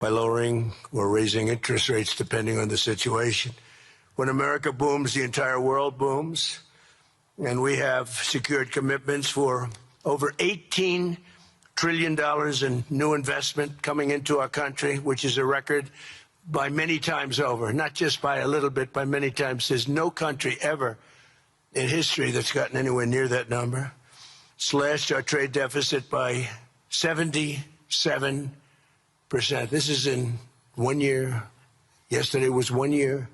by lowering or raising interest rates depending on the situation. When America booms, the entire world booms. And we have secured commitments for over $18 trillion in new investment coming into our country, which is a record by many times over, not just by a little bit, by many times. There's no country ever in history that's gotten anywhere near that number. Slashed our trade deficit by 77%. This is in 1 year. Yesterday was 1 year.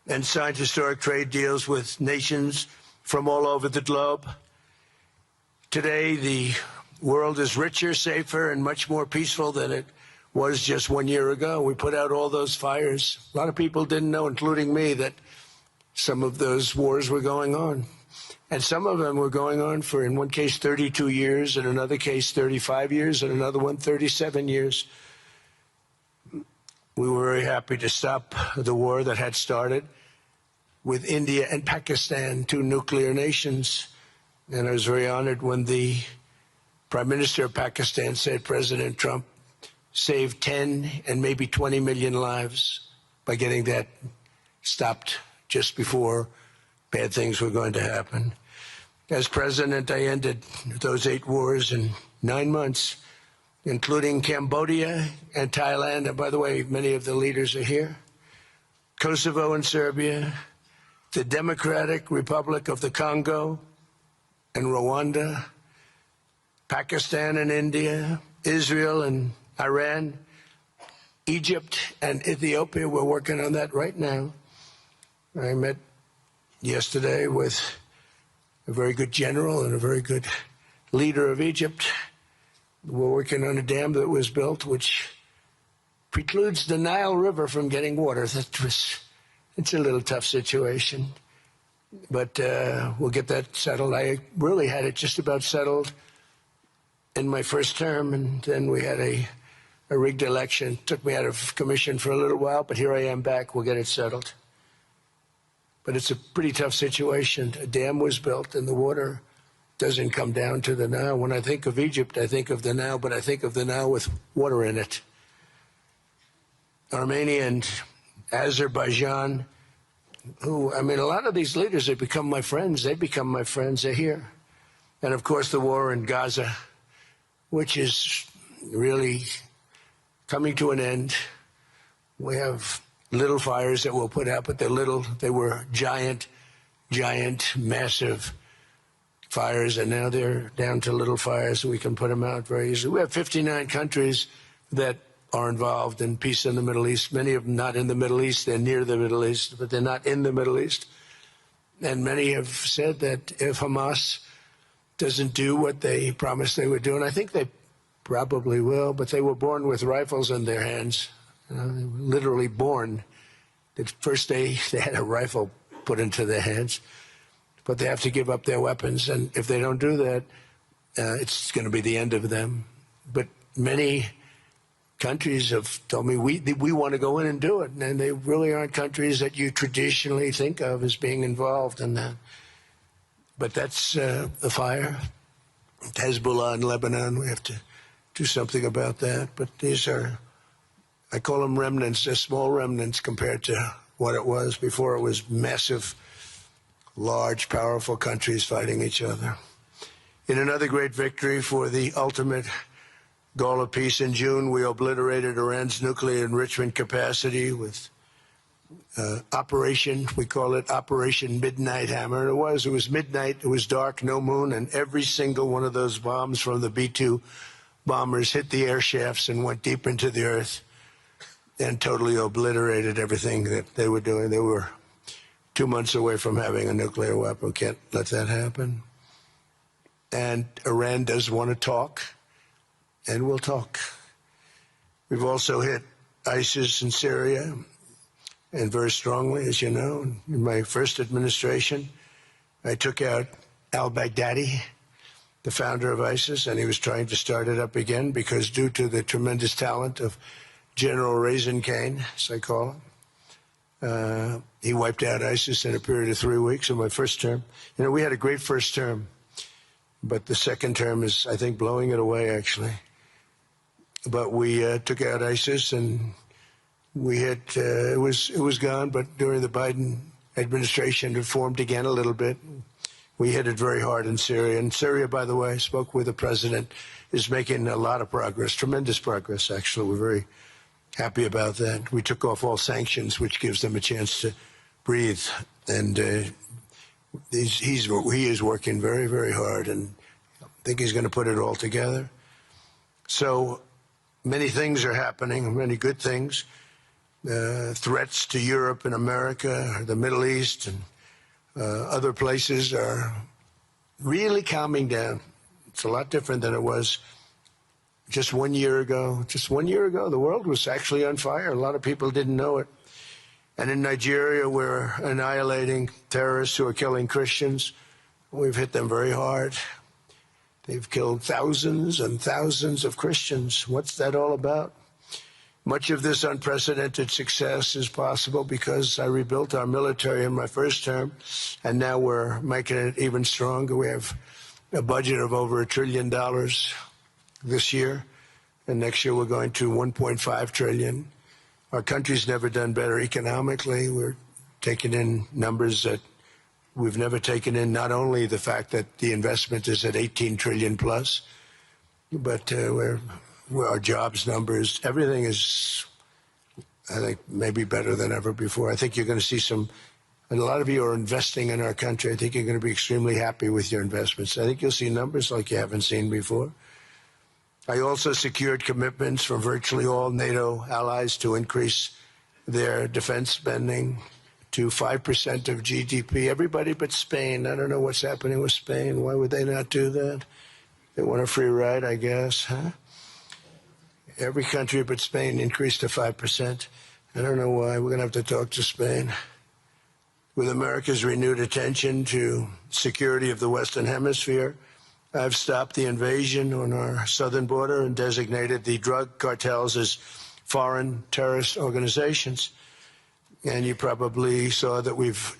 And signed historic trade deals with nations from all over the globe. Today, the world is richer, safer, and much more peaceful than it was just 1 year ago. We put out all those fires. A lot of people didn't know, including me, that some of those wars were going on. And some of them were going on for, in one case, 32 years, in another case, 35 years, and another one, 37 years. We were very happy to stop the war that had started with India and Pakistan, two nuclear nations. And I was very honored when the Prime Minister of Pakistan said President Trump saved 10 and maybe 20 million lives by getting that stopped just before bad things were going to happen. As president, I ended those 8 wars in 9 months, including Cambodia and Thailand. And by the way, many of the leaders are here. Kosovo and Serbia, the Democratic Republic of the Congo and Rwanda, Pakistan and India, Israel and Iran, Egypt and Ethiopia. We're working on that right now. I met yesterday with a very good general and a very good leader of Egypt. We're working on a dam that was built which precludes the Nile River from getting water. It's a little tough situation, but we'll get that settled. I really had it just about settled in my first term, and then we had a rigged election. Took me out of commission for a little while, but here I am back. We'll get it settled. But it's a pretty tough situation. A dam was built, and the water doesn't come down to the Nile. When I think of Egypt, I think of the Nile, but I think of the Nile with water in it. Armenia and Azerbaijan, a lot of these leaders have become my friends. They become my friends. They're here. And, of course, the war in Gaza, which is really coming to an end. We have little fires that we'll put out, but they're little. They were giant, massive fires, and now they're down to little fires, so we can put them out very easily. We have 59 countries that are involved in peace in the Middle East. Many of them not in the Middle East. They're near the Middle East, but they're not in the Middle East. And many have said that if Hamas doesn't do what they promised they would do, and I think they probably will, but they were born with rifles in their hands. They were literally born. The first day they had a rifle put into their hands, but they have to give up their weapons. And if they don't do that, it's going to be the end of them. But many countries have told me we want to go in and do it, and they really aren't countries that you traditionally think of as being involved in that. But that's the fire. Hezbollah in Lebanon, we have to do something about that. But these are, I call them remnants. They're small remnants compared to what it was before. It was massive, large, powerful countries fighting each other. In another great victory for the ultimate goal of peace, in June, we obliterated Iran's nuclear enrichment capacity with Operation, we call it Operation Midnight Hammer. It was midnight, it was dark, no moon, and every single one of those bombs from the B-2 bombers hit the air shafts and went deep into the earth and totally obliterated everything that they were doing. They were 2 months away from having a nuclear weapon. Can't let that happen. And Iran does want to talk, and we'll talk. We've also hit ISIS in Syria, and very strongly, as you know. In my first administration, I took out al-Baghdadi, the founder of ISIS, and he was trying to start it up again because due to the tremendous talent of General Raisin Kane, as I call him, he wiped out ISIS in a period of 3 weeks in my first term. You know, we had a great first term, but the second term is, I think, blowing it away, actually. but we took out ISIS, and we hit, it was gone, but during the Biden administration, it formed again a little bit. We hit it very hard in Syria. And Syria, by the way, I spoke with the president, is making a lot of progress, tremendous progress, actually. We're very happy about that. We took off all sanctions, which gives them a chance to breathe. And he is working very, very hard, and I think he's going to put it all together. So many things are happening, many good things. Threats to Europe and America, the Middle East, and other places are really calming down. It's a lot different than it was just 1 year ago. Just 1 year ago, the world was actually on fire. A lot of people didn't know it. And in Nigeria, we're annihilating terrorists who are killing Christians. We've hit them very hard. They've killed thousands and thousands of Christians. What's that all about? Much of this unprecedented success is possible because I rebuilt our military in my first term, and now we're making it even stronger. We have a budget of over $1 trillion this year, and next year we're going to $1.5 trillion. Our country's never done better economically. We're taking in numbers that we've never taken in, not only the fact that the investment is at 18 trillion plus, but our jobs numbers, everything is, I think, maybe better than ever before. I think you're going to see and a lot of you are investing in our country. I think you're going to be extremely happy with your investments. I think you'll see numbers like you haven't seen before. I also secured commitments from virtually all NATO allies to increase their defense spending to 5% of GDP. Everybody but Spain. I don't know what's happening with Spain. Why would they not do that? They want a free ride, I guess, huh? Every country but Spain increased to 5%. I don't know why. We're going to have to talk to Spain. With America's renewed attention to security of the Western Hemisphere, I've stopped the invasion on our southern border and designated the drug cartels as foreign terrorist organizations. And you probably saw that we've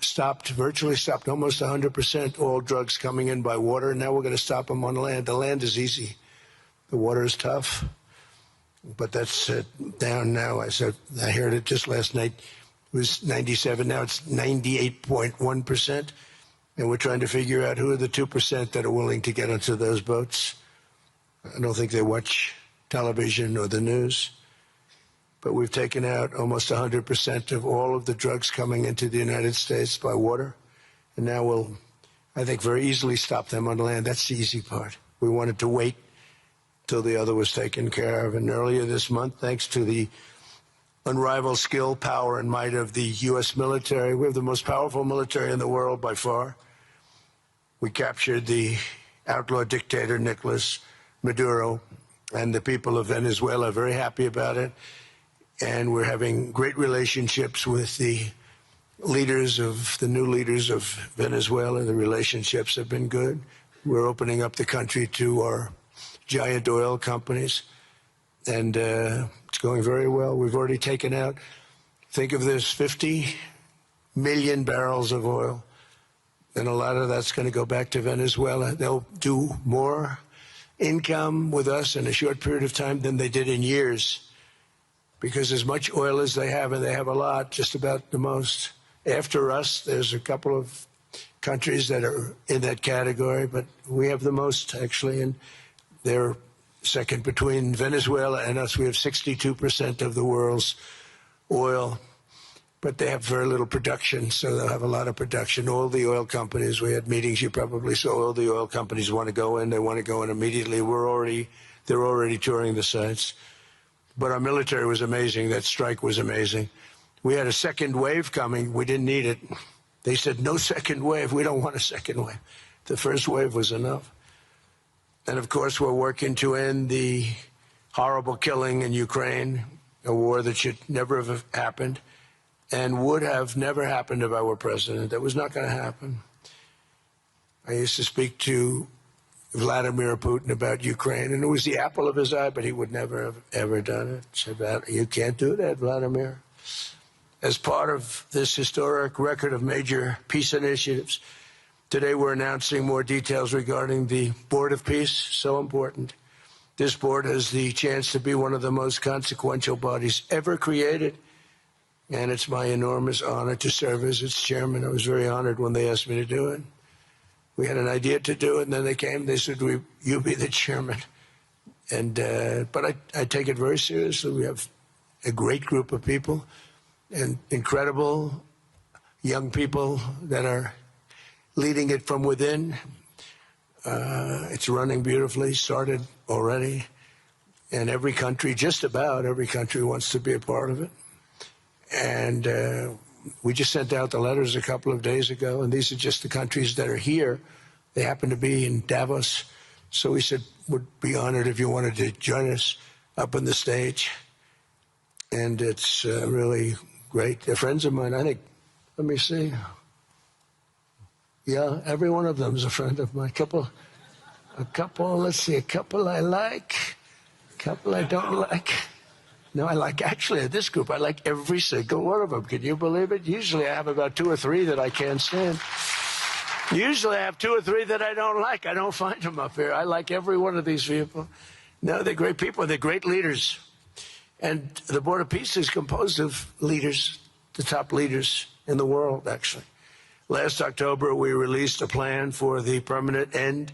virtually stopped almost 100% all drugs coming in by water. Now we're going to stop them on land. The land is easy. The water is tough. But that's down now. I heard it just last night. It was 97. Now it's 98.1%. And we're trying to figure out who are the 2% that are willing to get onto those boats. I don't think they watch television or the news. But we've taken out almost 100% of all of the drugs coming into the United States by water. And now we'll, I think, very easily stop them on land. That's the easy part. We wanted to wait till the other was taken care of. And earlier this month, thanks to the unrivaled skill, power, and might of the U.S. military, we have the most powerful military in the world by far. We captured the outlaw dictator Nicolas Maduro, and the people of Venezuela are very happy about it. And we're having great relationships with the new leaders of Venezuela. The relationships have been good. We're opening up the country to our giant oil companies, and it's going very well. We've already taken out, think of this, 50 million barrels of oil, and a lot of that's going to go back to Venezuela. They'll do more income with us in a short period of time than they did in years, because as much oil as they have, and they have a lot, just about the most. After us, there's a couple of countries that are in that category, but we have the most, actually, and they're second between Venezuela and us. We have 62% of the world's oil, but they have very little production, so they'll have a lot of production. All the oil companies, we had meetings, you probably saw, all the oil companies want to go in. They want to go in immediately. They're already touring the sites. But our military was amazing. That strike was amazing. We had a second wave coming. We didn't need it. They said, no second wave. We don't want a second wave. The first wave was enough. And, of course, we're working to end the horrible killing in Ukraine, a war that should never have happened and would have never happened if I were president. That was not going to happen. I used to speak to Vladimir Putin about Ukraine, and it was the apple of his eye, but he would never have ever done it. Said, you can't do that, Vladimir. As part of this historic record of major peace initiatives, today we're announcing more details regarding the Board of Peace, so important. This board has the chance to be one of the most consequential bodies ever created, and it's my enormous honor to serve as its chairman. I was very honored when they asked me to do it. We had an idea to do it, and then they came. They said, "You be the chairman." And but I take it very seriously. We have a great group of people, and incredible young people that are leading it from within. It's running beautifully, started already, and every country, just about every country, wants to be a part of it. And we just sent out the letters a couple of days ago, and these are just the countries that are here. They happen to be in Davos, so we said would be honored if you wanted to join us up on the stage. And it's really great. They're friends of mine. I think, let me see. Yeah, every one of them is a friend of mine. Let's see, a couple I like, a couple I don't like. No, I like, actually, this group, I like every single one of them. Can you believe it? Usually I have about 2 or 3 that I can't stand. Usually I have 2 or 3 that I don't like. I don't find them up here. I like every one of these people. No, they're great people. They're great leaders. And the Board of Peace is composed of leaders, the top leaders in the world, actually. Last October, we released a plan for the permanent end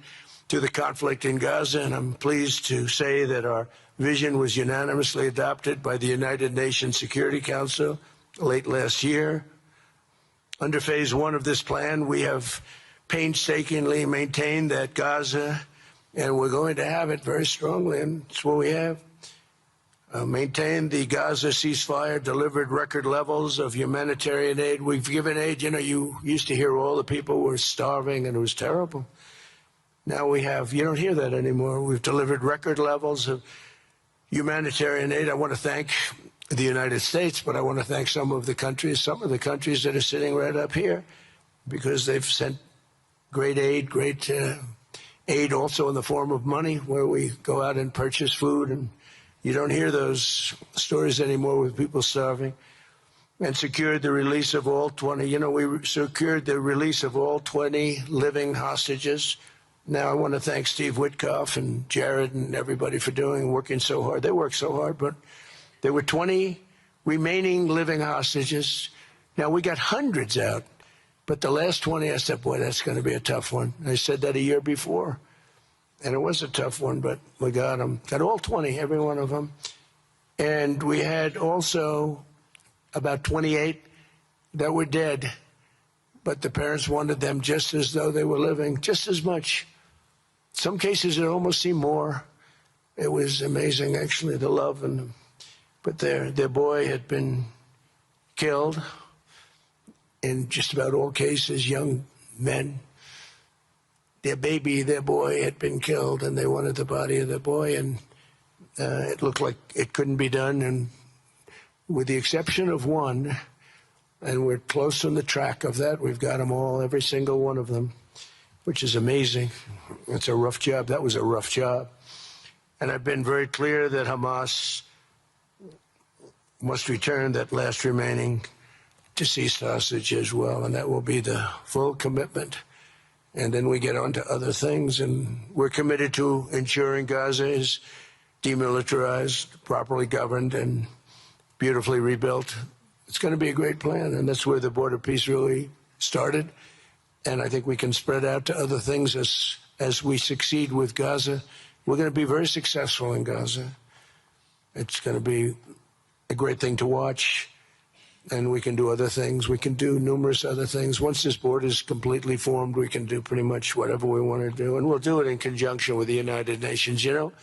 to the conflict in Gaza, and I'm pleased to say that our vision was unanimously adopted by the United Nations Security Council late last year. Under phase 1 of this plan, we have painstakingly maintained that Gaza, and we're going to have it very strongly, and it's what we have. Maintained the Gaza ceasefire, delivered record levels of humanitarian aid. We've given aid. You know, you used to hear all the people were starving and it was terrible. Now we have, you don't hear that anymore. We've delivered record levels of humanitarian aid. I want to thank the United States, but I want to thank some of the countries that are sitting right up here, because they've sent great aid, aid also in the form of money, where we go out and purchase food, and you don't hear those stories anymore with people starving. And secured the release of all 20, we secured the release of all 20 living hostages. Now I want to thank Steve Witkoff and Jared and everybody for working so hard. They worked so hard, but there were 20 remaining living hostages. Now we got hundreds out, but the last 20, I said, boy, that's going to be a tough one. I said that a year before. And it was a tough one, but we got them. Got all 20, every one of them. And we had also about 28 that were dead, but the parents wanted them just as though they were living, just as much. Some cases it almost seemed more. It was amazing, actually, the love. But their boy had been killed. In just about all cases, young men. Their boy had been killed, and they wanted the body of the boy, and it looked like it couldn't be done. And with the exception of one, and we're close on the track of that, we've got them all, every single one of them, which is amazing. It's a rough job. That was a rough job. And I've been very clear that Hamas must return that last remaining deceased hostage as well, and that will be the full commitment. And then we get on to other things, and we're committed to ensuring Gaza is demilitarized, properly governed, and beautifully rebuilt. It's going to be a great plan, and that's where the Board of Peace really started. And I think we can spread out to other things as we succeed with Gaza. We're going to be very successful in Gaza. It's going to be a great thing to watch. And we can do other things. We can do numerous other things. Once this board is completely formed, we can do pretty much whatever we want to do. And we'll do it in conjunction with the United Nations. You know,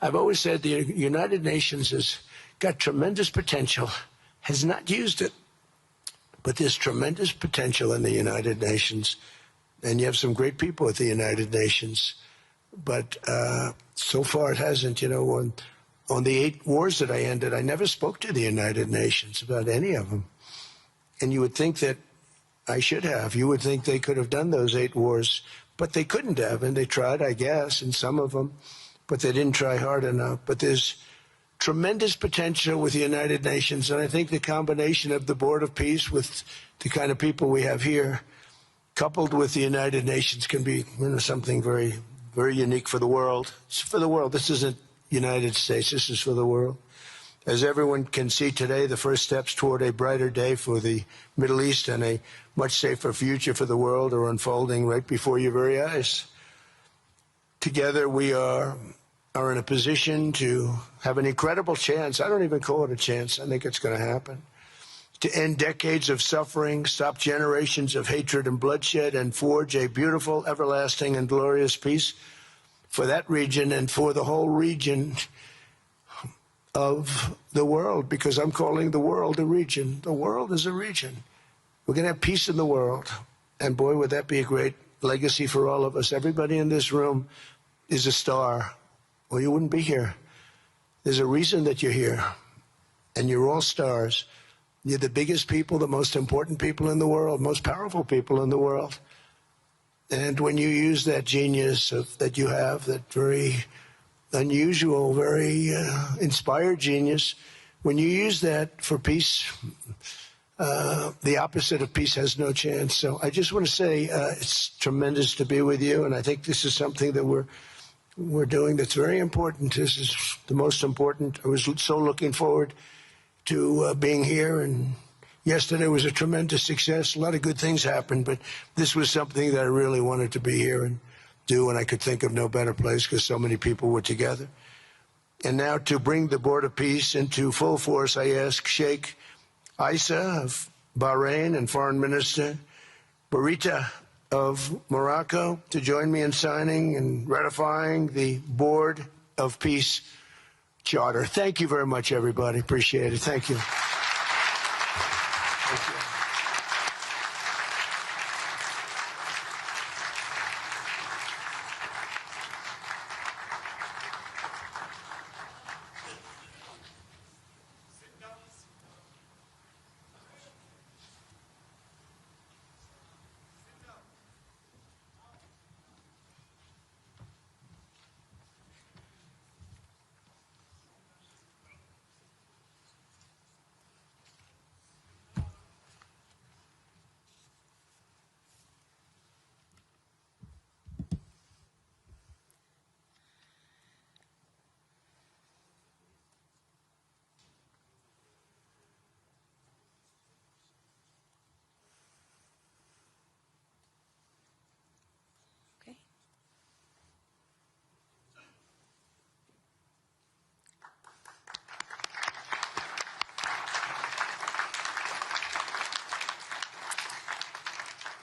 I've always said the United Nations has got tremendous potential, has not used it. But there's tremendous potential in the United Nations. And you have some great people at the United Nations. But so far it hasn't. You know, on the 8 wars that I ended, I never spoke to the United Nations about any of them. And you would think that I should have. You would think they could have done those 8 wars, but they couldn't have. And they tried, I guess, in some of them, but they didn't try hard enough. But there's tremendous potential with the United Nations. And I think the combination of the Board of Peace with the kind of people we have here, coupled with the United Nations, can be something very, very unique for the world. It's for the world. This isn't United States. This is for the world. As everyone can see today, the first steps toward a brighter day for the Middle East and a much safer future for the world are unfolding right before your very eyes. Together, we are in a position to have an incredible chance. I don't even call it a chance. I think it's going to happen. To end decades of suffering, stop generations of hatred and bloodshed, and forge a beautiful, everlasting, and glorious peace for that region and for the whole region of the world, because I'm calling the world a region. The world is a region. We're going to have peace in the world. And boy, would that be a great legacy for all of us. Everybody in this room is a star, or you wouldn't be here. There's a reason that you're here, and you're all stars. You're the biggest people, the most important people in the world, most powerful people in the world. And when you use that genius that you have, that very unusual, very inspired genius, when you use that for peace, the opposite of peace has no chance. So I just want to say it's tremendous to be with you, and I think this is something that we're doing that's very important. This is the most important. I was so looking forward to being here, and yesterday was a tremendous success. A lot of good things happened, but this was something that I really wanted to be here and do, and I could think of no better place because so many people were together. And now to bring the Board of Peace into full force, I ask Sheikh Isa of Bahrain and Foreign Minister Barita of Morocco to join me in signing and ratifying the Board of Peace Charter. Thank you very much, everybody. Appreciate it. Thank you. Thank you.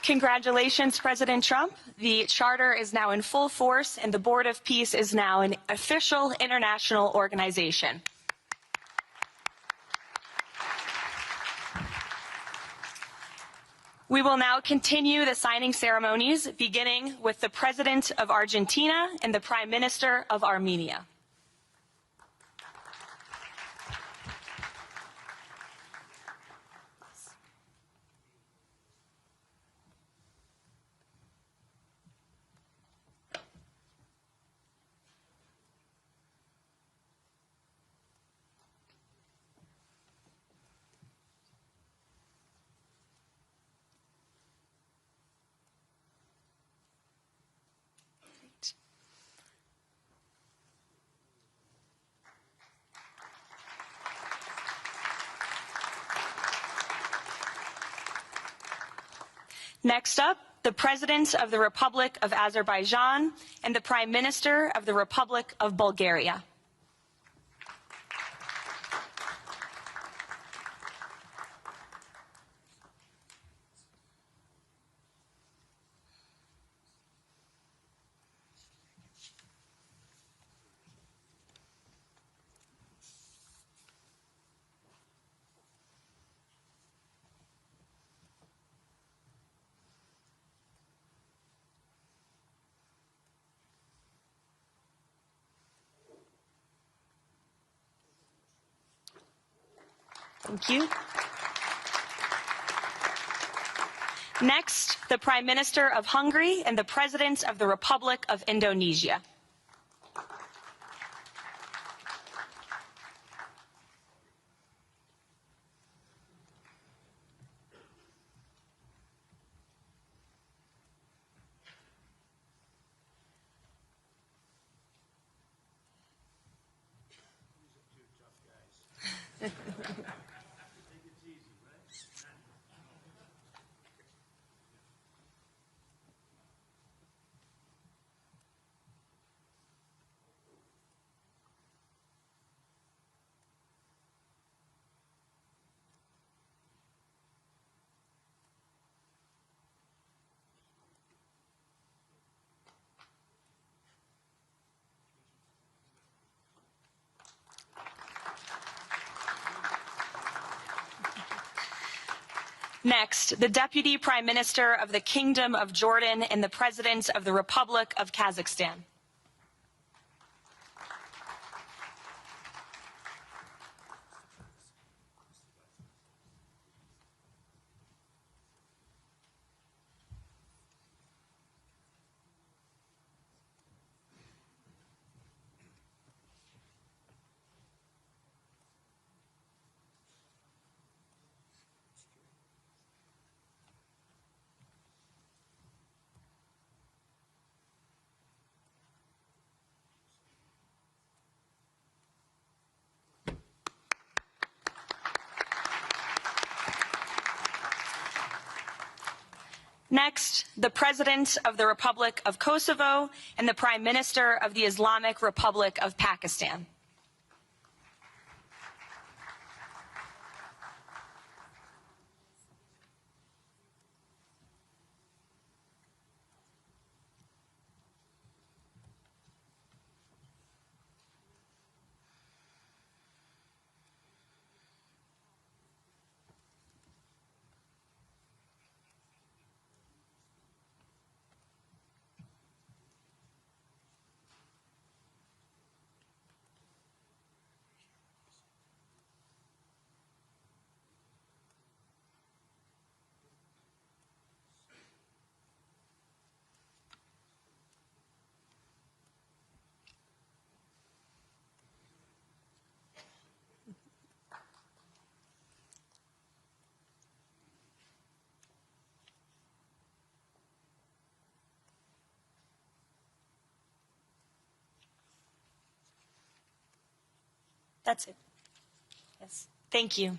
Congratulations, President Trump. The Charter is now in full force, and the Board of Peace is now an official international organization. We will now continue the signing ceremonies, beginning with the President of Argentina and the Prime Minister of Armenia. Next up, the President of the Republic of Azerbaijan and the Prime Minister of the Republic of Bulgaria. Thank you. Next, the Prime Minister of Hungary and the President of the Republic of Indonesia. Next, the Deputy Prime Minister of the Kingdom of Jordan and the President of the Republic of Kazakhstan. Next, the President of the Republic of Kosovo and the Prime Minister of the Islamic Republic of Pakistan. That's it. Yes. Thank you.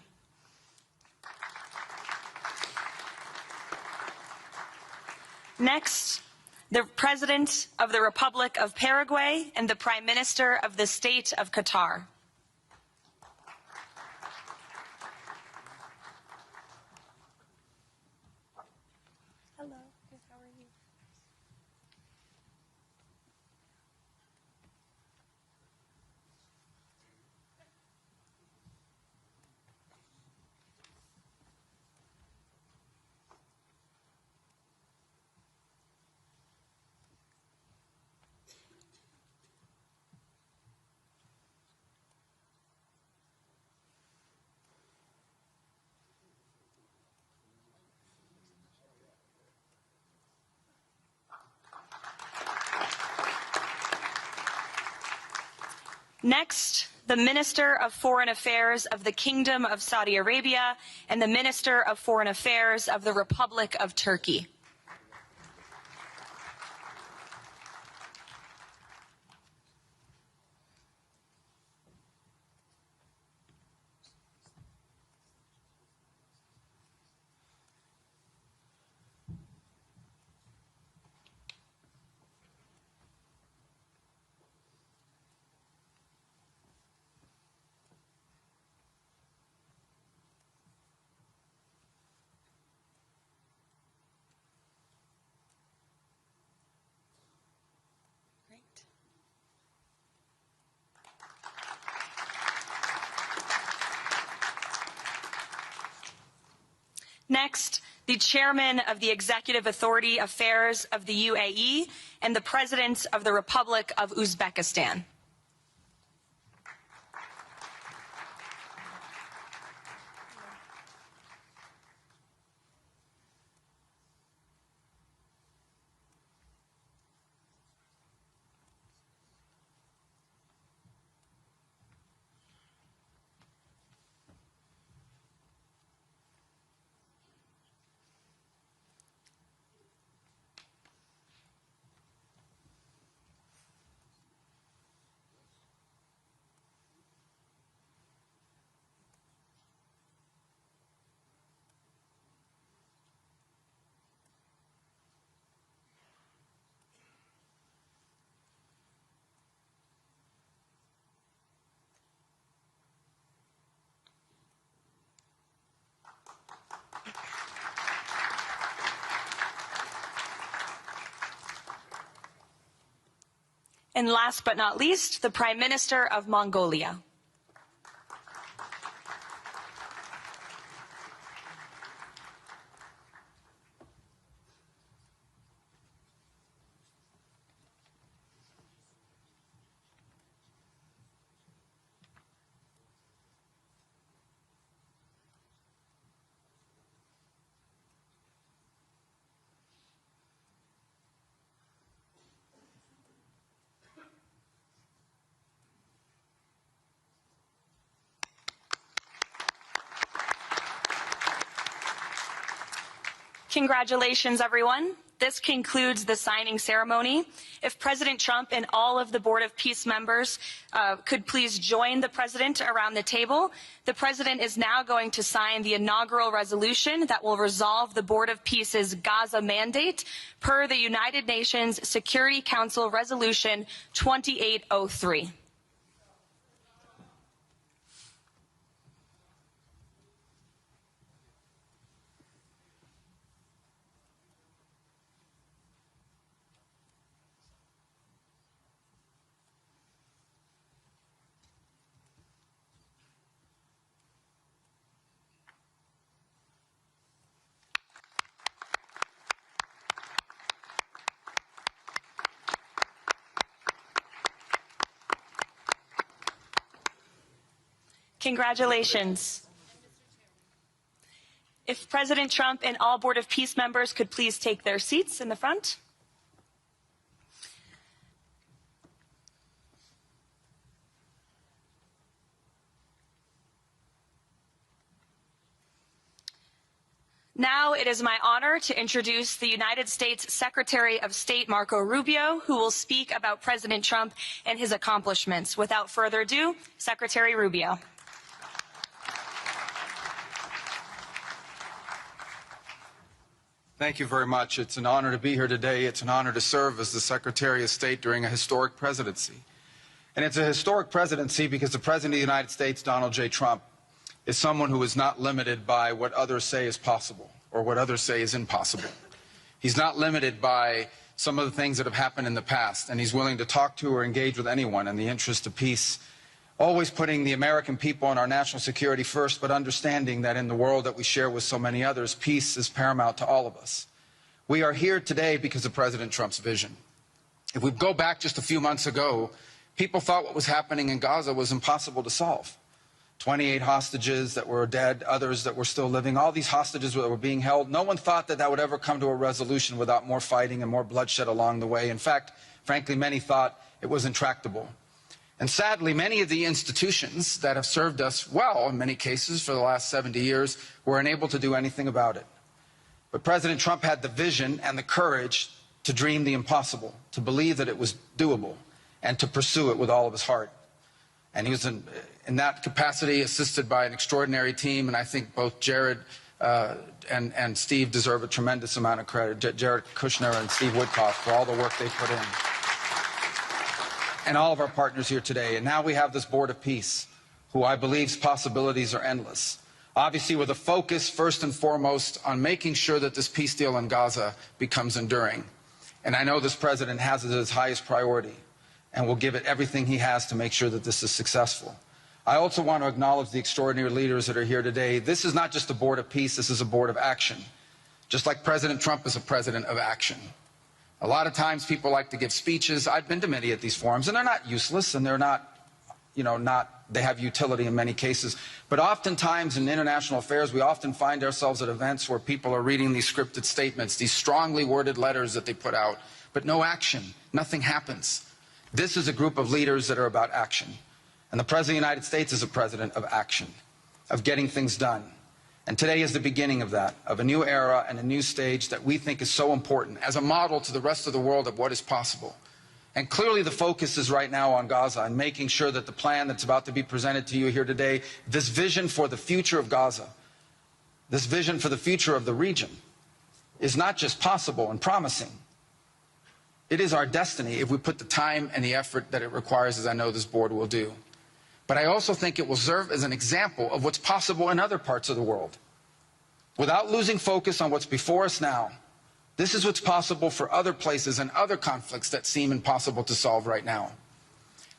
Next, the President of the Republic of Paraguay and the Prime Minister of the State of Qatar. Hello, how are you? Next, the Minister of Foreign Affairs of the Kingdom of Saudi Arabia and the Minister of Foreign Affairs of the Republic of Turkey. Next, the Chairman of the Executive Authority Affairs of the UAE and the President of the Republic of Uzbekistan. And last but not least, the Prime Minister of Mongolia. Congratulations, everyone. This concludes the signing ceremony. If President Trump and all of the Board of Peace members could please join the President around the table. The President is now going to sign the inaugural resolution that will resolve the Board of Peace's Gaza mandate per the United Nations Security Council Resolution 2803. Congratulations. If President Trump and all Board of Peace members could please take their seats in the front. Now it is my honor to introduce the United States Secretary of State Marco Rubio, who will speak about President Trump and his accomplishments. Without further ado, Secretary Rubio. Thank you very much. It's an honor to be here today. It's an honor to serve as the Secretary of State during a historic presidency. And it's a historic presidency because the President of the United States, Donald J. Trump, is someone who is not limited by what others say is possible or what others say is impossible. He's not limited by some of the things that have happened in the past, and he's willing to talk to or engage with anyone in the interest of peace, always putting the American people and our national security first, but understanding that in the world that we share with so many others, peace is paramount to all of us. We are here today because of President Trump's vision. If we go back just a few months ago, people thought what was happening in Gaza was impossible to solve. 28 hostages that were dead, others that were still living, all these hostages that were being held. No one thought that that would ever come to a resolution without more fighting and more bloodshed along the way. In fact, frankly, many thought it was intractable. And sadly, many of the institutions that have served us well, in many cases, for the last 70 years, were unable to do anything about it. But President Trump had the vision and the courage to dream the impossible, to believe that it was doable, and to pursue it with all of his heart. And he was in that capacity assisted by an extraordinary team, and I think both Jared and Steve deserve a tremendous amount of credit, Jared Kushner and Steve Woodcock, for all the work they put in. And all of our partners here today. And now we have this Board of Peace, who I believe's possibilities are endless. Obviously with a focus first and foremost on making sure that this peace deal in Gaza becomes enduring. And I know this president has it as his highest priority and will give it everything he has to make sure that this is successful. I also want to acknowledge the extraordinary leaders that are here today. This is not just a Board of Peace, this is a Board of Action. Just like President Trump is a president of action. A lot of times people like to give speeches. I've been to many of these forums, and they're not useless, and they're not, they have utility in many cases. But oftentimes in international affairs, we often find ourselves at events where people are reading these scripted statements, these strongly worded letters that they put out, but no action. Nothing happens. This is a group of leaders that are about action. And the President of the United States is a president of action, of getting things done. And today is the beginning of that, of a new era and a new stage that we think is so important as a model to the rest of the world of what is possible. And clearly the focus is right now on Gaza and making sure that the plan that's about to be presented to you here today, this vision for the future of Gaza, this vision for the future of the region, is not just possible and promising. It is our destiny if we put the time and the effort that it requires, as I know this board will do. But I also think it will serve as an example of what's possible in other parts of the world. Without losing focus on what's before us now, this is what's possible for other places and other conflicts that seem impossible to solve right now.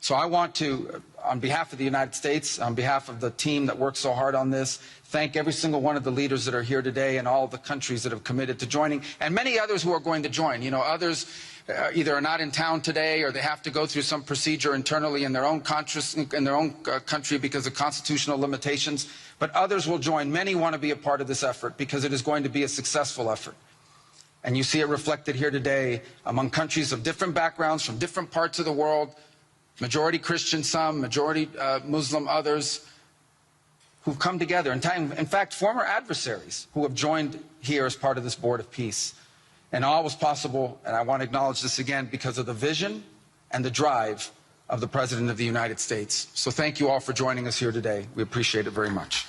So I want to, on behalf of the United States, on behalf of the team that worked so hard on this, thank every single one of the leaders that are here today and all the countries that have committed to joining, and many others who are going to join. Others either are not in town today or they have to go through some procedure internally in their own country because of constitutional limitations. But others will join. Many want to be a part of this effort because it is going to be a successful effort. And you see it reflected here today among countries of different backgrounds from different parts of the world, majority Christian some, majority Muslim others, who've come together, in fact, former adversaries who have joined here as part of this Board of Peace. And all was possible, and I want to acknowledge this again, because of the vision and the drive of the President of the United States. So thank you all for joining us here today. We appreciate it very much.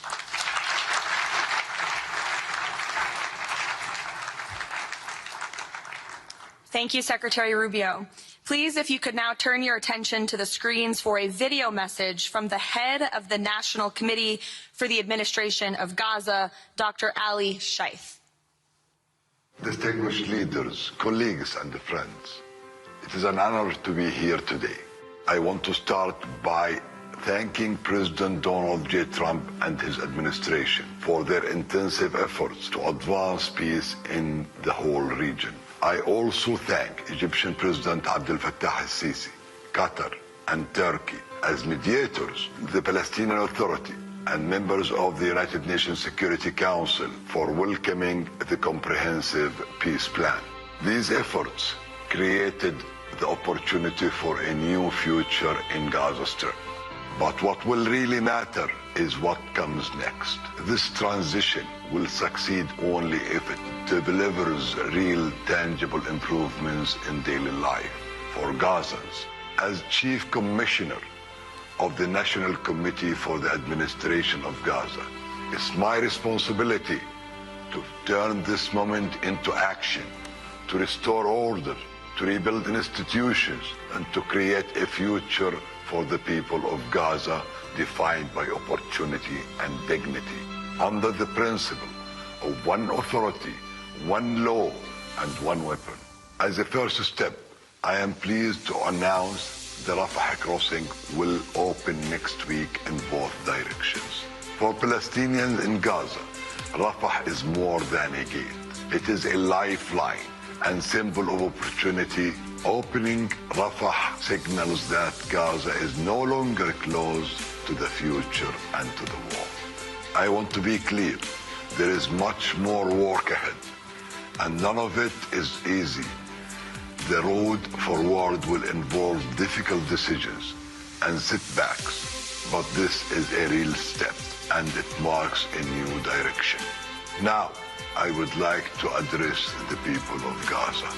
Thank you, Secretary Rubio. Please, if you could now turn your attention to the screens for a video message from the head of the National Committee for the Administration of Gaza, Dr. Ali Shaith. Distinguished leaders, colleagues, and friends, it is an honor to be here today. I want to start by thanking President Donald J. Trump and his administration for their intensive efforts to advance peace in the whole region. I also thank Egyptian President Abdel Fattah al-Sisi, Qatar, and Turkey as mediators, the Palestinian Authority, and members of the United Nations Security Council for welcoming the comprehensive peace plan. These efforts created the opportunity for a new future in Gaza Strip. But what will really matter is what comes next. This transition will succeed only if it delivers real, tangible improvements in daily life for Gazans. As Chief Commissioner of the National Committee for the Administration of Gaza, it's my responsibility to turn this moment into action, to restore order, to rebuild institutions, and to create a future for the people of Gaza defined by opportunity and dignity, under the principle of one authority, one law, and one weapon. As a first step, I am pleased to announce the Rafah crossing will open next week in both directions. For Palestinians in Gaza, Rafah is more than a gate. It is a lifeline and symbol of opportunity. Opening Rafah signals that Gaza is no longer closed to the future and to the war. I want to be clear, there is much more work ahead, and none of it is easy. The road forward will involve difficult decisions and setbacks, but this is a real step, and it marks a new direction. Now, I would like to address the people of Gaza.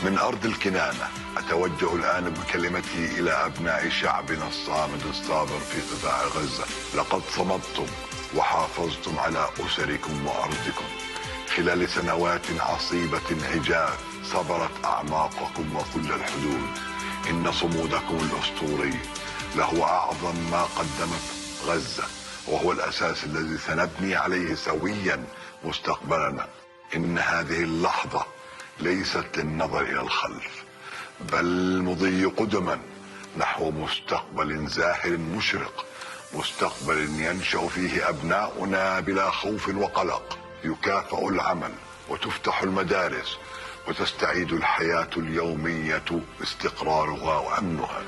من أرض الكنانة أتوجه الآن بكلمتي إلى أبناء شعبنا الصامد الصابر في قطاع غزة. لقد صمدتم وحافظتم على أسركم وأرضكم خلال سنوات عصيبة هجاف صبرت أعماقكم وكل الحدود. إن صمودكم الأسطوري لهو أعظم ما قدمت غزة، وهو الأساس الذي سنبني عليه سويا مستقبلنا. إن هذه اللحظة ليست للنظر إلى الخلف، بل مضي قدما نحو مستقبل زاهر مشرق، مستقبل ينشأ فيه أبناؤنا بلا خوف وقلق، يكافأ العمل وتفتح المدارس وتستعيد الحياة اليومية استقرارها وأمنها.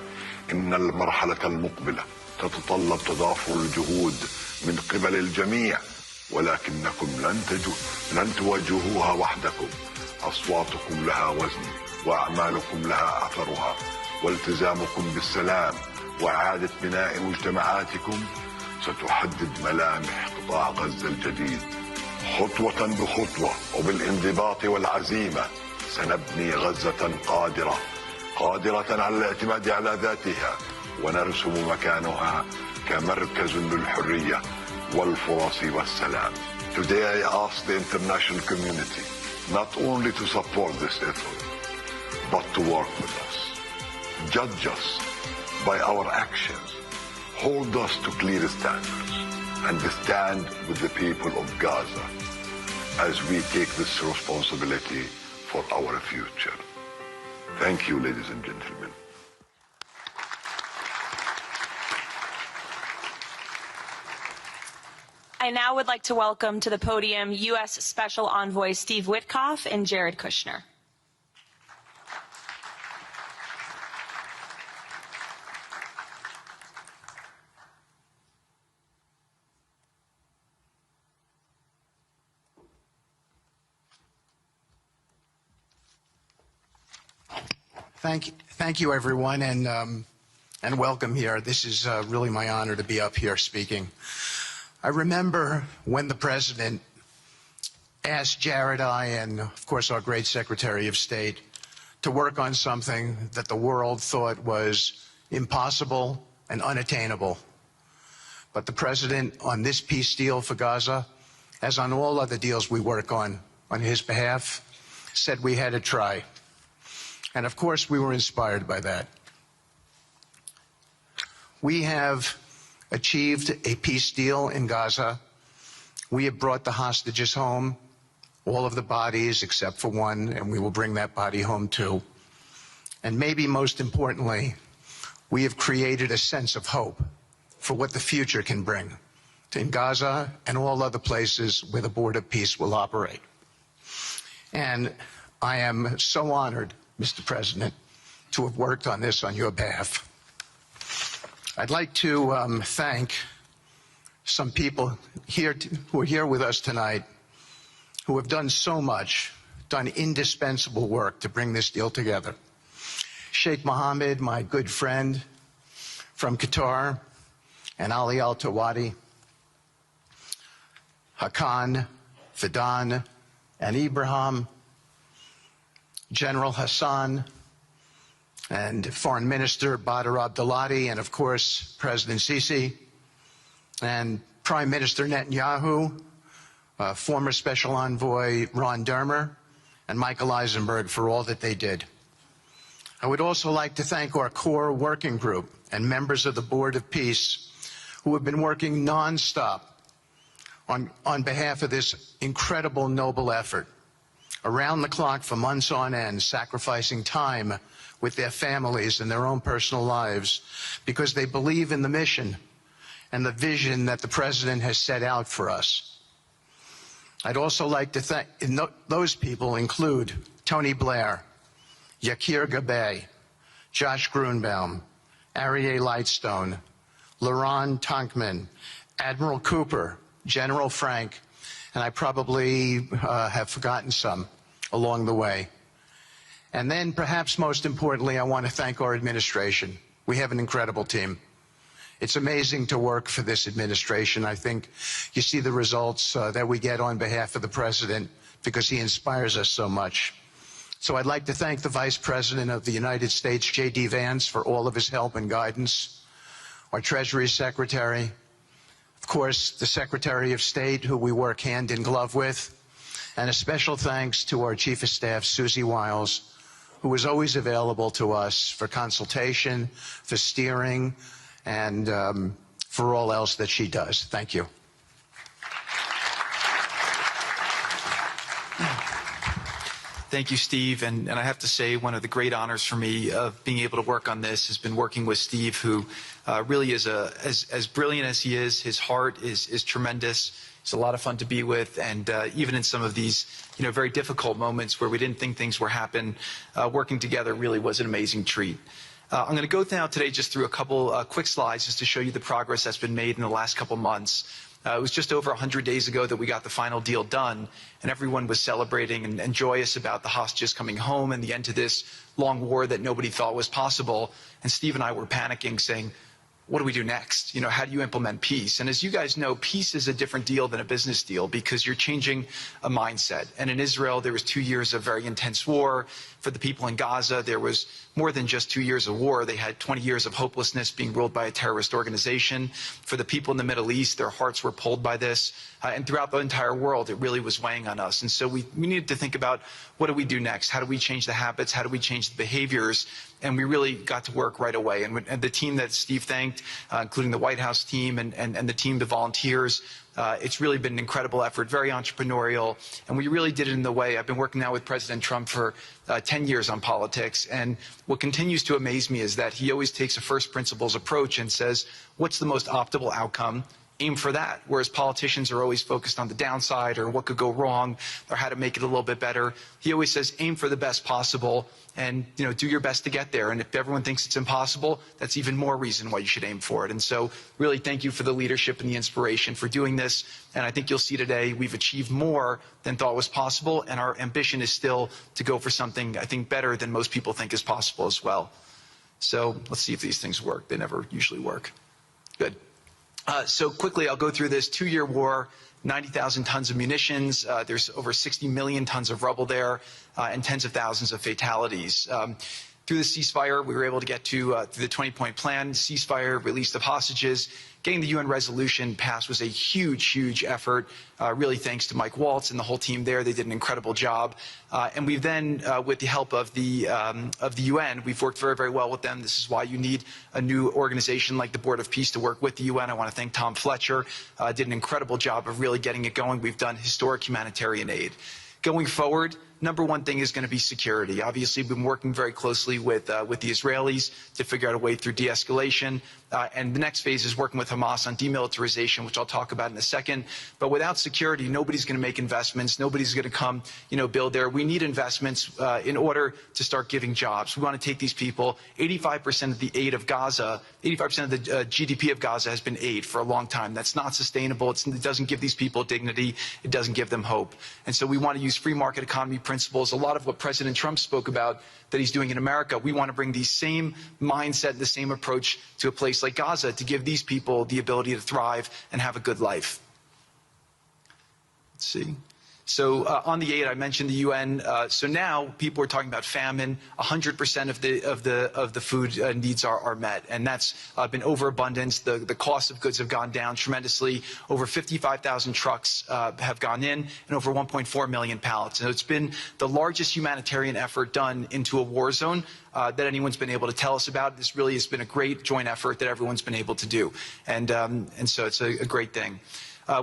إن المرحلة المقبلة تتطلب تضافر الجهود من قبل الجميع، ولكنكم لن تواجهوها وحدكم. أصواتكم لها وزن، وأعمالكم لها أثرها، والتزامكم بالسلام وإعادة بناء مجتمعاتكم ستحدد ملامح قطاع غزة الجديد. خطوة بخطوة وبالانضباط والعزيمة سنبني غزة قادرة على الاعتماد على ذاتها، ونرسم مكانها كمركز للحرية والفرص والسلام. Today I ask the international community not only to support this effort, but to work with us. Judge us by our actions. Hold us to clear standards, and stand with the people of Gaza as we take this responsibility for our future. Thank you, ladies and gentlemen. I now would like to welcome to the podium U.S. Special Envoy Steve Witkoff and Jared Kushner. Thank you, everyone, and welcome here. This is really my honor to be up here speaking. I remember when the president asked Jared, I, and of course our great Secretary of State, to work on something that the world thought was impossible and unattainable. But the president, on this peace deal for Gaza, as on all other deals we work on his behalf, said we had to try. And of course we were inspired by that. We have achieved a peace deal in Gaza. We have brought the hostages home, all of the bodies except for one, and we will bring that body home too. And maybe most importantly, we have created a sense of hope for what the future can bring in Gaza and all other places where the Board of Peace will operate. And I am so honored, Mr. President, to have worked on this on your behalf. I'd like to thank some people here who are here with us tonight who have done so much, done indispensable work to bring this deal together. Sheikh Mohammed, my good friend from Qatar, and Ali Al-Tawadi, Hakan, Fidan, and Ibrahim, General Hassan, and Foreign Minister Badr Abdulati, and of course, President Sisi, and Prime Minister Netanyahu, former Special Envoy Ron Dermer, and Michael Eisenberg for all that they did. I would also like to thank our core working group and members of the Board of Peace who have been working nonstop on behalf of this incredible, noble effort, around the clock for months on end, sacrificing time with their families and their own personal lives because they believe in the mission and the vision that the President has set out for us. I'd also like to thank, those people include Tony Blair, Yakir Gabay, Josh Grunbaum, Aryeh Lightstone, Laron Tonkman, Admiral Cooper, General Frank, and I probably have forgotten some along the way. And then perhaps most importantly, I want to thank our administration. We have an incredible team. It's amazing to work for this administration. I think you see the results that we get on behalf of the President because he inspires us so much. So I'd like to thank the Vice President of the United States, J.D. Vance, for all of his help and guidance, our Treasury Secretary, of course, the Secretary of State, who we work hand in glove with, and a special thanks to our Chief of Staff, Susie Wiles, who is always available to us for consultation, for steering, and for all else that she does. Thank you. Thank you, Steve. And I have to say, one of the great honors for me of being able to work on this has been working with Steve, who really is as brilliant as he is. His heart is tremendous. He's a lot of fun to be with. And even in some of these, very difficult moments where we didn't think things were happening, working together really was an amazing treat. I'm going to go now today just through a couple quick slides just to show you the progress that's been made in the last couple months. It was just over 100 days ago that we got the final deal done, and everyone was celebrating and joyous about the hostages coming home and the end to this long war that nobody thought was possible. And Steve and I were panicking, saying, what do we do next? How do you implement peace? And as you guys know, peace is a different deal than a business deal because you're changing a mindset. And in Israel, there was 2 years of very intense war. For the people in Gaza, there was more than just 2 years of war. They had 20 years of hopelessness, being ruled by a terrorist organization. For the people in the Middle East, their hearts were pulled by this. And throughout the entire world, it really was weighing on us. And so we needed to think about, what do we do next? How do we change the habits? How do we change the behaviors? And we really got to work right away. And the team that Steve thanked, including the White House team and the team, the volunteers, it's really been an incredible effort, very entrepreneurial, and we really did it in the way. I've been working now with President Trump for 10 years on politics, and what continues to amaze me is that he always takes a first principles approach and says, what's the most optimal outcome? Aim for that. Whereas politicians are always focused on the downside or what could go wrong or how to make it a little bit better. He always says, aim for the best possible and, do your best to get there. And if everyone thinks it's impossible, that's even more reason why you should aim for it. And so really thank you for the leadership and the inspiration for doing this. And I think you'll see today we've achieved more than thought was possible. And our ambition is still to go for something, I think, better than most people think is possible as well. So let's see if these things work. They never usually work. Good. So quickly, I'll go through this 2-year war, 90,000 tons of munitions. There's over 60 million tons of rubble there, and tens of thousands of fatalities. Through the ceasefire, we were able to get to through the 20-point plan, ceasefire, release of hostages. Getting the UN resolution passed was a huge, huge effort, really thanks to Mike Waltz and the whole team there. They did an incredible job. And we've then, with the help of the UN, we've worked very, very well with them. This is why you need a new organization like the Board of Peace to work with the UN. I want to thank Tom Fletcher, did an incredible job of really getting it going. We've done historic humanitarian aid. Going forward, number one thing is going to be security. Obviously, we've been working very closely with the Israelis to figure out a way through de-escalation. And the next phase is working with Hamas on demilitarization, which I'll talk about in a second. But without security, nobody's going to make investments. Nobody's going to come, build there. We need investments in order to start giving jobs. We want to take these people. 85% of the aid of Gaza, 85% of the GDP of Gaza has been aid for a long time. That's not sustainable. It doesn't give these people dignity. It doesn't give them hope. And so we want to use free market economy principles. A lot of what President Trump spoke about that he's doing in America, we want to bring the same mindset, the same approach to a place like Gaza to give these people the ability to thrive and have a good life. Let's see. So on the aid, I mentioned the UN. So now people are talking about famine. 100% of the food needs are met, and that's been overabundance. The cost of goods have gone down tremendously. Over 55,000 trucks have gone in, and over 1.4 million pallets. And it's been the largest humanitarian effort done into a war zone that anyone's been able to tell us about. This really has been a great joint effort that everyone's been able to do, and so it's a great thing.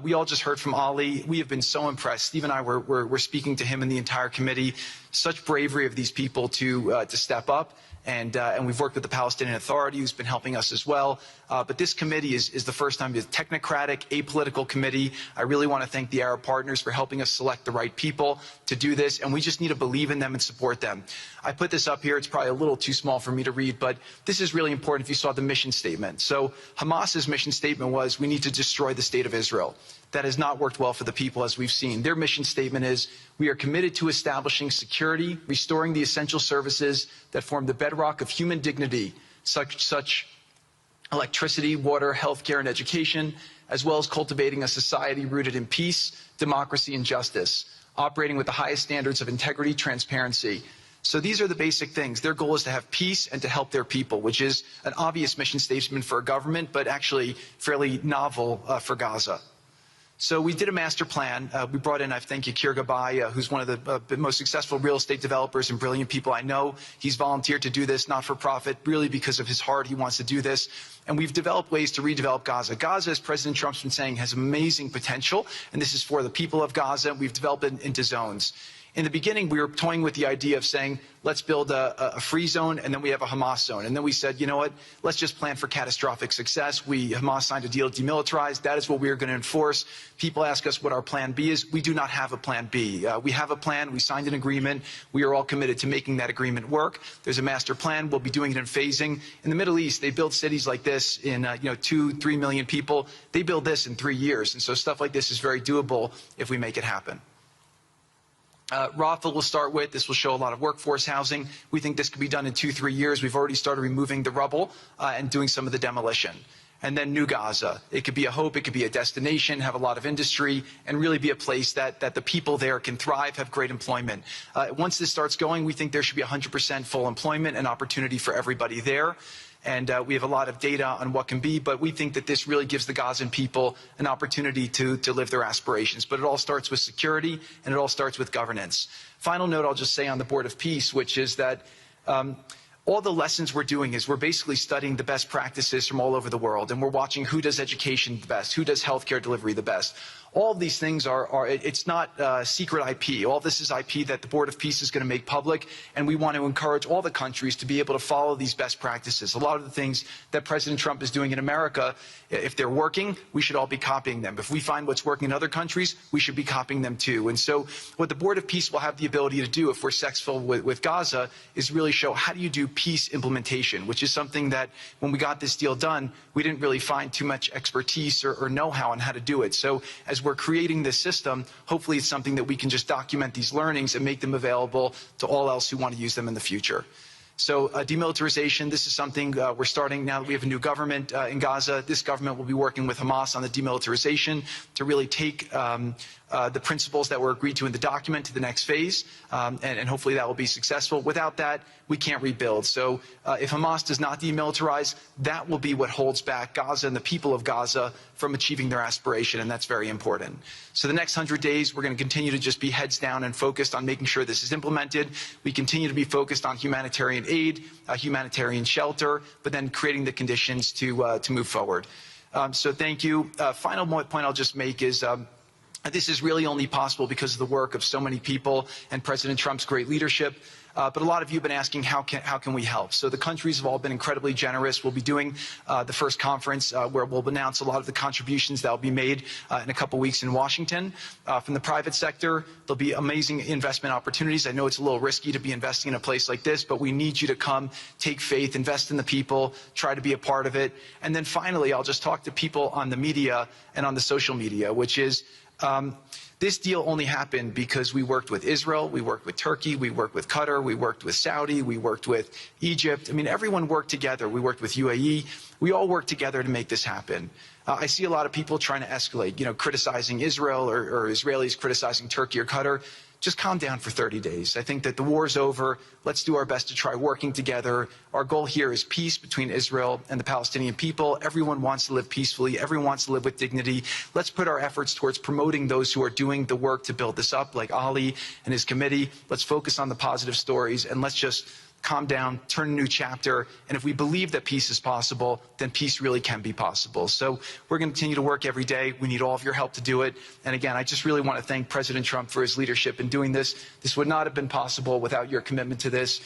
We all just heard from Ali. We have been so impressed. Steve and I were speaking to him and the entire committee. Such bravery of these people to step up. And we've worked with the Palestinian Authority, who's been helping us as well. But this committee is the first time it's a technocratic, apolitical committee. I really want to thank the Arab partners for helping us select the right people to do this. And we just need to believe in them and support them. I put this up here. It's probably a little too small for me to read, but this is really important if you saw the mission statement. So Hamas's mission statement was, we need to destroy the state of Israel. That has not worked well for the people, as we've seen. Their mission statement is, we are committed to establishing security, restoring the essential services that form the bedrock of human dignity, such electricity, water, healthcare, and education, as well as cultivating a society rooted in peace, democracy, and justice, operating with the highest standards of integrity, transparency. So these are the basic things. Their goal is to have peace and to help their people, which is an obvious mission statement for a government, but actually fairly novel for Gaza. So we did a master plan. We brought in, I thank Yakir Gabay, who's one of the most successful real estate developers and brilliant people I know. He's volunteered to do this, not for profit, really because of his heart. He wants to do this. And we've developed ways to redevelop Gaza. Gaza, as President Trump's been saying, has amazing potential. And this is for the people of Gaza. We've developed it into zones. In the beginning, we were toying with the idea of saying, let's build a free zone, and then we have a Hamas zone. And then we said, you know what, let's just plan for catastrophic success. Hamas signed a deal to demilitarize. That is what we are going to enforce. People ask us what our plan B is. We do not have a plan B. We have a plan. We signed an agreement. We are all committed to making that agreement work. There's a master plan. We'll be doing it in phasing. In the Middle East, they build cities like this in 2-3 million people. They build this in 3 years. And so stuff like this is very doable if we make it happen. Rafah will start with. This will show a lot of workforce housing. We think this could be done in 2-3 years. We've already started removing the rubble and doing some of the demolition. And then New Gaza. It could be a hope. It could be a destination, have a lot of industry, and really be a place that the people there can thrive, have great employment. Once this starts going, we think there should be 100% full employment and opportunity for everybody there. And we have a lot of data on what can be, but we think that this really gives the Gazan people an opportunity to live their aspirations. But it all starts with security, and it all starts with governance. Final note I'll just say on the Board of Peace, which is that all the lessons we're doing is we're basically studying the best practices from all over the world, and we're watching who does education the best, who does healthcare delivery the best. All of these things it's not secret IP. All this is IP that the Board of Peace is going to make public, and we want to encourage all the countries to be able to follow these best practices. A lot of the things that President Trump is doing in America, if they're working, we should all be copying them. If we find what's working in other countries, we should be copying them too. And so what the Board of Peace will have the ability to do if we're successful with Gaza is really show how do you do peace implementation, which is something that when we got this deal done, we didn't really find too much expertise or know-how on how to do it. So as we're creating this system, hopefully it's something that we can just document these learnings and make them available to all else who want to use them in the future. So demilitarization, this is something we're starting now that we have a new government in Gaza. This government will be working with Hamas on the demilitarization to really take the principles that were agreed to in the document to the next phase, and hopefully that will be successful. Without that, we can't rebuild. So if Hamas does not demilitarize, that will be what holds back Gaza and the people of Gaza from achieving their aspiration, and that's very important. So the next 100 days, we're going to continue to just be heads down and focused on making sure this is implemented. We continue to be focused on humanitarian aid, humanitarian shelter, but then creating the conditions to move forward. So thank you. Final point I'll just make is this is really only possible because of the work of so many people and President Trump's great leadership. But a lot of you have been asking, how can we help? So the countries have all been incredibly generous. We'll be doing the first conference where we'll announce a lot of the contributions that will be made in a couple weeks in Washington. From the private sector, there'll be amazing investment opportunities. I know it's a little risky to be investing in a place like this, but we need you to come, take faith, invest in the people, try to be a part of it. And then finally, I'll just talk to people on the media and on the social media, which is this deal only happened because we worked with Israel, we worked with Turkey, we worked with Qatar, we worked with Saudi, we worked with Egypt. I mean, everyone worked together. We worked with UAE. We all worked together to make this happen. I see a lot of people trying to escalate, criticizing Israel or Israelis criticizing Turkey or Qatar. Just calm down for 30 days. I think that the war is over. Let's do our best to try working together. Our goal here is peace between Israel and the Palestinian people. Everyone wants to live peacefully. Everyone wants to live with dignity. Let's put our efforts towards promoting those who are doing the work to build this up, like Ali and his committee. Let's focus on the positive stories, and let's just calm down, turn a new chapter, and if we believe that peace is possible, then peace really can be possible. So we're going to continue to work every day. We need all of your help to do it. And again, I just really want to thank President Trump for his leadership in doing this. This would not have been possible without your commitment to this.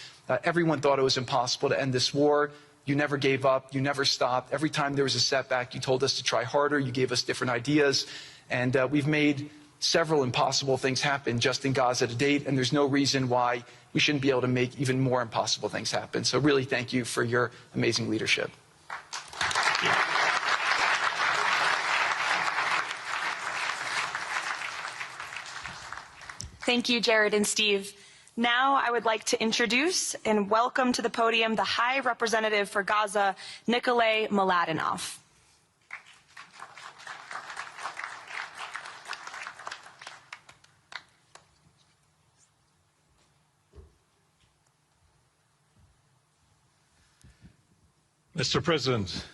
Everyone thought it was impossible to end this war. You never gave up. You never stopped. Every time there was a setback, you told us to try harder. You gave us different ideas. And we've made several impossible things happen just in Gaza to date, and there's no reason why we shouldn't be able to make even more impossible things happen. So really thank you for your amazing leadership. Thank you, Jared and Steve. Now I would like to introduce and welcome to the podium the High Representative for Gaza, Nikolay Mladenov. Mr. President,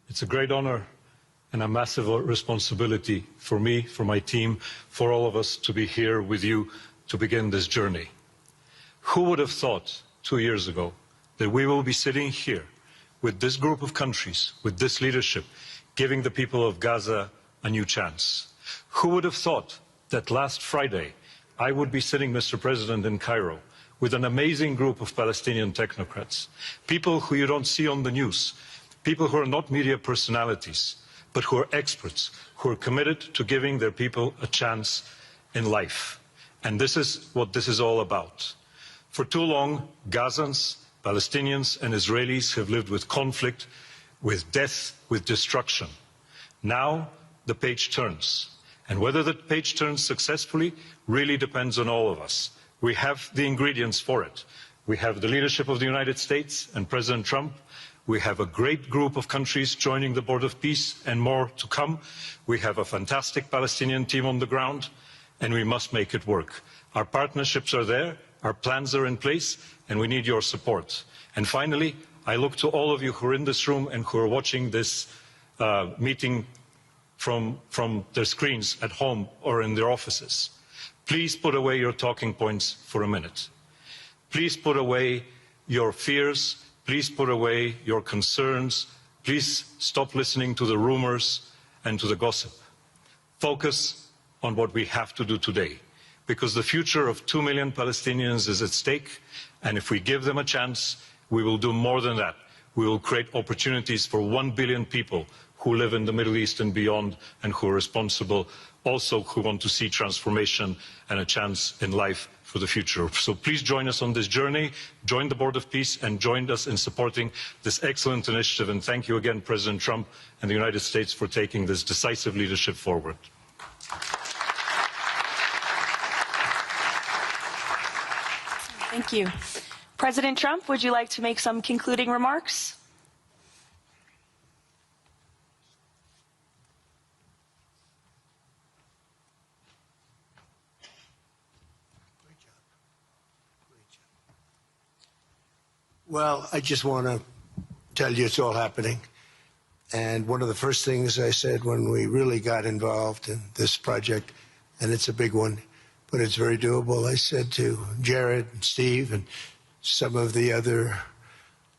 it's a great honor and a massive responsibility for me, for my team, for all of us to be here with you to begin this journey. Who would have thought 2 years ago that we will be sitting here with this group of countries, with this leadership, giving the people of Gaza a new chance? Who would have thought that last Friday I would be sitting, Mr. President, in Cairo with an amazing group of Palestinian technocrats, people who you don't see on the news, people who are not media personalities, but who are experts, who are committed to giving their people a chance in life. And this is what this is all about. For too long, Gazans, Palestinians and Israelis have lived with conflict, with death, with destruction. Now the page turns. And whether the page turns successfully really depends on all of us. We have the ingredients for it. We have the leadership of the United States and President Trump. We have a great group of countries joining the Board of Peace and more to come. We have a fantastic Palestinian team on the ground, and we must make it work. Our partnerships are there, our plans are in place, and we need your support. And finally, I look to all of you who are in this room and who are watching this meeting from their screens at home or in their offices. Please put away your talking points for a minute. Please put away your fears. Please put away your concerns. Please stop listening to the rumors and to the gossip. Focus on what we have to do today, because the future of 2 million Palestinians is at stake, and if we give them a chance, we will do more than that. We will create opportunities for 1 billion people who live in the Middle East and beyond, and who are responsible, also who want to see transformation and a chance in life for the future. So please join us on this journey, join the Board of Peace, and join us in supporting this excellent initiative. And thank you again, President Trump and the United States, for taking this decisive leadership forward. Thank you. President Trump, would you like to make some concluding remarks? Well, I just want to tell you it's all happening. And one of the first things I said when we really got involved in this project, and it's a big one, but it's very doable, I said to Jared and Steve and some of the other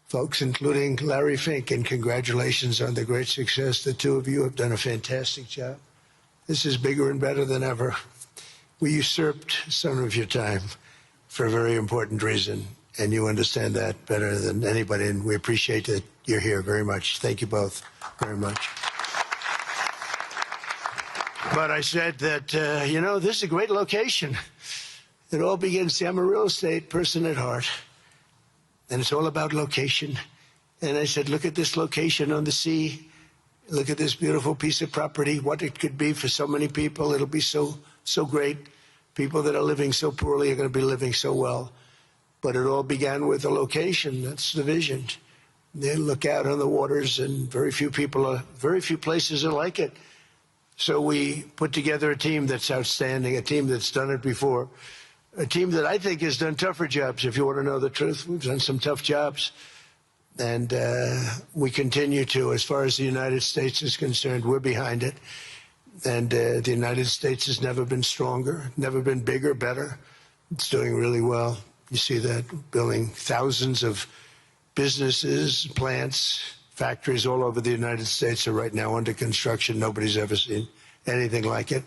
folks, including Larry Fink, and congratulations on the great success. The two of you have done a fantastic job. This is bigger and better than ever. We usurped some of your time for a very important reason, and you understand that better than anybody, and we appreciate that you're here very much. Thank you both very much. But I said that, you know, this is a great location. It all begins, see, I'm a real estate person at heart, and it's all about location. And I said, look at this location on the sea. Look at this beautiful piece of property, what it could be for so many people. It'll be so great. People that are living so poorly are going to be living so well. But it all began with a location. That's the vision. They look out on the waters, and very few places are like it. So we put together a team that's outstanding, a team that's done it before, a team that I think has done tougher jobs. If you want to know the truth, we've done some tough jobs. And we continue to, as far as the United States is concerned, we're behind it. And the United States has never been stronger, never been bigger, better. It's doing really well. You see that, building thousands of businesses, plants, factories all over the United States are right now under construction. Nobody's ever seen anything like it.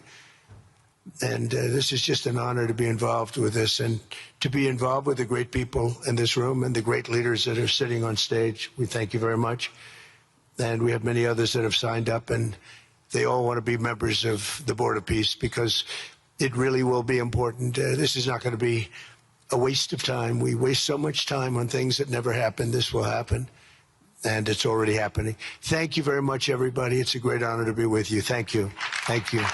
And this is just an honor to be involved with this, and to be involved with the great people in this room and the great leaders that are sitting on stage. We thank you very much. And we have many others that have signed up, and they all want to be members of the Board of Peace, because it really will be important. This is not going to be a waste of time. We waste so much time on things that never happen. This will happen, and it's already happening. Thank you very much, everybody. It's a great honor to be with you. Thank you. Thank you.